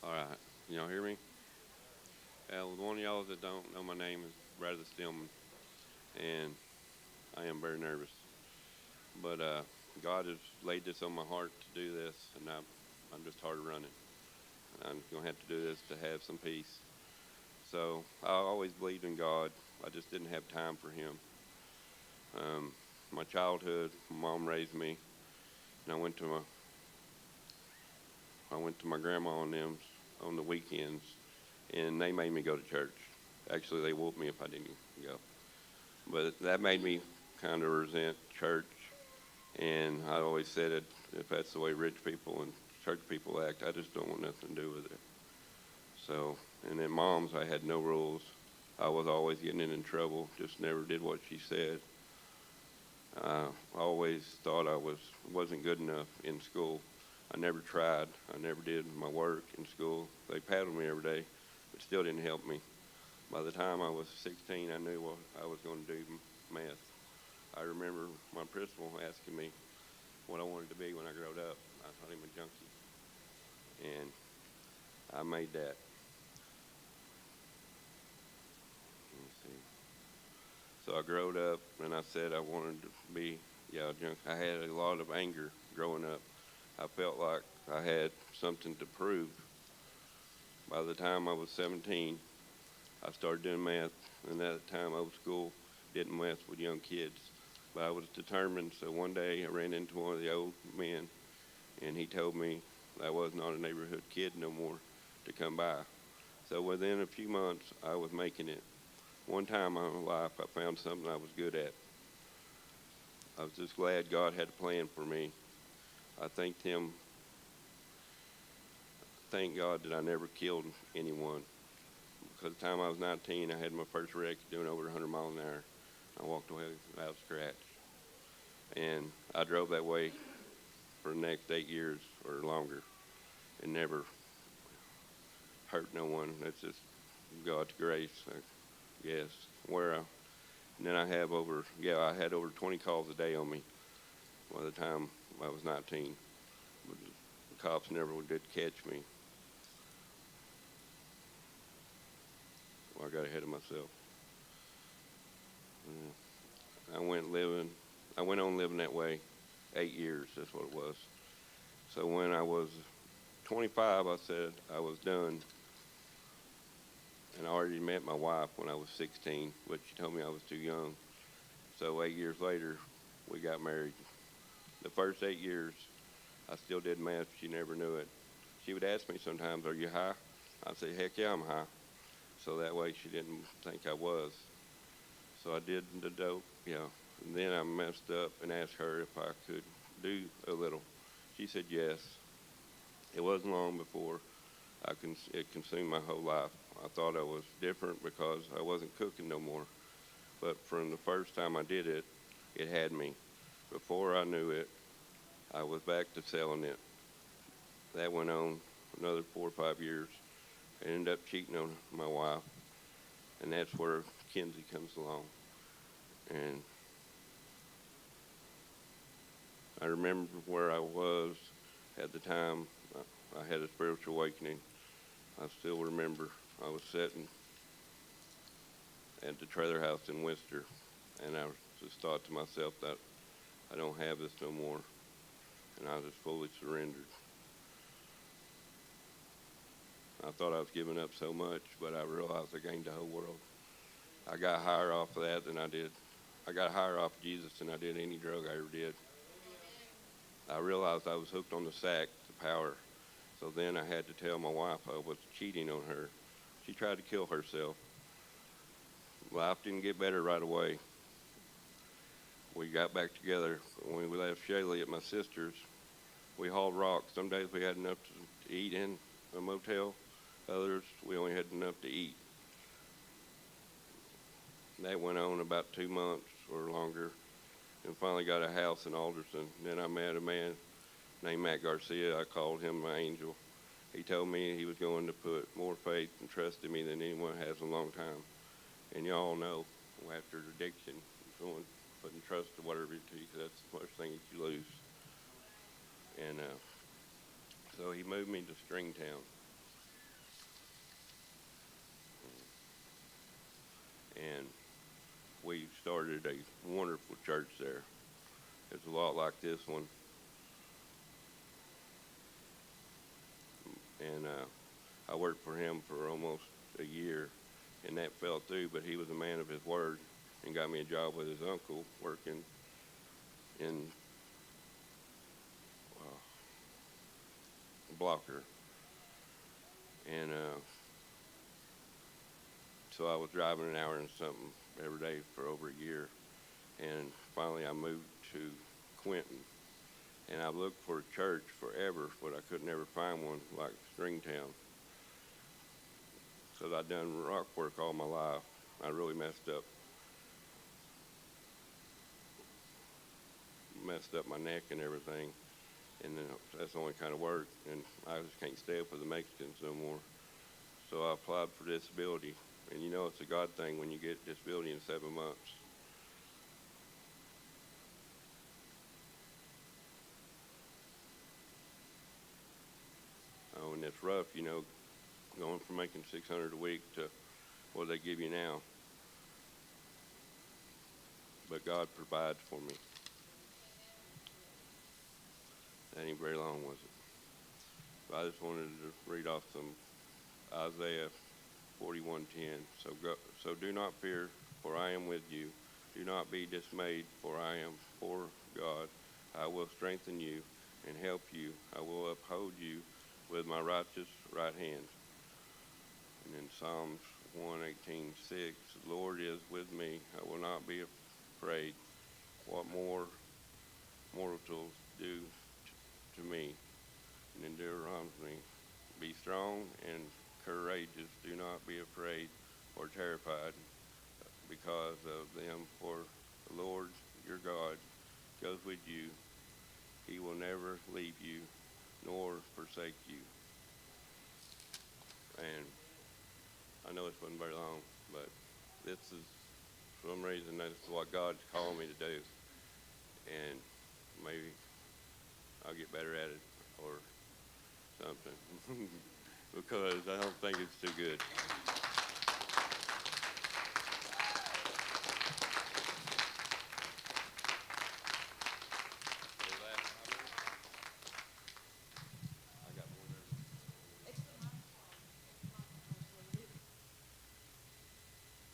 All right. Can y'all hear me? One of y'all that don't know my name is Brother Steelman, and I am very nervous. But God has laid this on my heart to do this, and I'm just hard running. And I'm going to have to do this to have some peace. So I always believed in God. I just didn't have time for Him. My childhood, my mom raised me, and I went to my grandma and them on the weekends, and they made me go to church. Actually, they whooped me if I didn't go. But that made me kind of resent church. And I always said it, if that's the way rich people and church people act, I just don't want nothing to do with it. So, and then mom's, I had no rules. I was always getting in trouble, just never did what she said. I always thought wasn't good enough in school. I never tried. I never did my work in school. They paddled me every day, but still didn't help me. By the time I was 16, I knew what I was going to do math. I remember my principal asking me what I wanted to be when I grew up. I thought him a junkie, and I made that. Let me see. So I grew up, and I said I wanted to be, yeah, a junkie. I had a lot of anger growing up. I felt like I had something to prove. By the time I was 17, I started doing math, and at the time, old school didn't mess with young kids. But I was determined, so one day I ran into one of the old men, and he told me I was not a neighborhood kid no more to come by. So within a few months, I was making it. One time in my life, I found something I was good at. I was just glad God had a plan for me. I thanked Him, thank God that I never killed anyone. Because the time I was 19, I had my first wreck doing over 100 miles an hour. I walked away without a scratch. And I drove that way for the next 8 years or longer and never hurt no one. That's just God's grace, I guess. And then I had over 20 calls a day on me by the time I was 19. But the cops never did catch me. Well, I got ahead of myself. I went living. I went on living that way 8 years. That's what it was. So when I was 25, I said I was done, and I already met my wife when I was 16, but she told me I was too young. So 8 years later, we got married. The first 8 years, I still did math. She never knew it. She would ask me sometimes, "Are you high?" I'd say, "Heck yeah, I'm high." So that way she didn't think I was. So I did the dope, And then I messed up and asked her if I could do a little. She said yes. It wasn't long before it consumed my whole life. I thought I was different because I wasn't cooking no more. But from the first time I did it, it had me. Before I knew it, I was back to selling it. That went on another 4 or 5 years. I ended up cheating on my wife, and that's where Kinsey comes along. And I remember where I was at the time. I had a spiritual awakening. I still remember I was sitting at the trailer house in Worcester, and I just thought to myself that I don't have this no more, and I just fully surrendered. I thought I was giving up so much, but I realized I gained the whole world. I got higher off of that than I did. I got higher off Jesus than I did any drug I ever did. I realized I was hooked on the sack, the power. So then I had to tell my wife I was cheating on her. She tried to kill herself. Life didn't get better right away. We got back together. When we left Shaylee at my sister's, we hauled rocks. Some days we had enough to eat in a motel. Others, we only had enough to eat. That went on about 2 months or longer, and finally got a house in Alderson. Then I met a man named Matt Garcia. I called him my angel. He told me he was going to put more faith and trust in me than anyone has in a long time. And y'all know, after addiction, someone putting trust to whatever you do, because that's the first thing that you lose. And so he moved me to Stringtown. and we started a wonderful church there. It's a lot like this one. And I worked for him for almost a year, and that fell through, but he was a man of his word and got me a job with his uncle working in Blocker. And so I was driving an hour and something every day for over a year. And finally I moved to Quentin. And I looked for a church forever, but I could never find one like Stringtown. So I'd done rock work all my life. I really messed up my neck and everything. And then that's the only kind of work. And I just can't stay up with the Mexicans no more. So I applied for disability. And you know it's a God thing when you get disability in 7 months. Oh, and it's rough, you know, going from making $600 a week to what they give you now. But God provides for me. That ain't very long, was it? But I just wanted to read off some Isaiah 41:10. So do not fear, for I am with you. Do not be dismayed, for I am for God. I will strengthen you and help you. I will uphold you with my righteous right hand. And in Psalms 118:6, the Lord is with me. I will not be afraid. What more mortals do to me? And in Deuteronomy, be strong and courageous. Do not be afraid or terrified because of them, for the Lord your God goes with you. He will never leave you nor forsake you. And I know this wasn't very long, but this is, for some reason, that's what God's calling me to do. And maybe I'll get better at it or something because I don't think it's too good.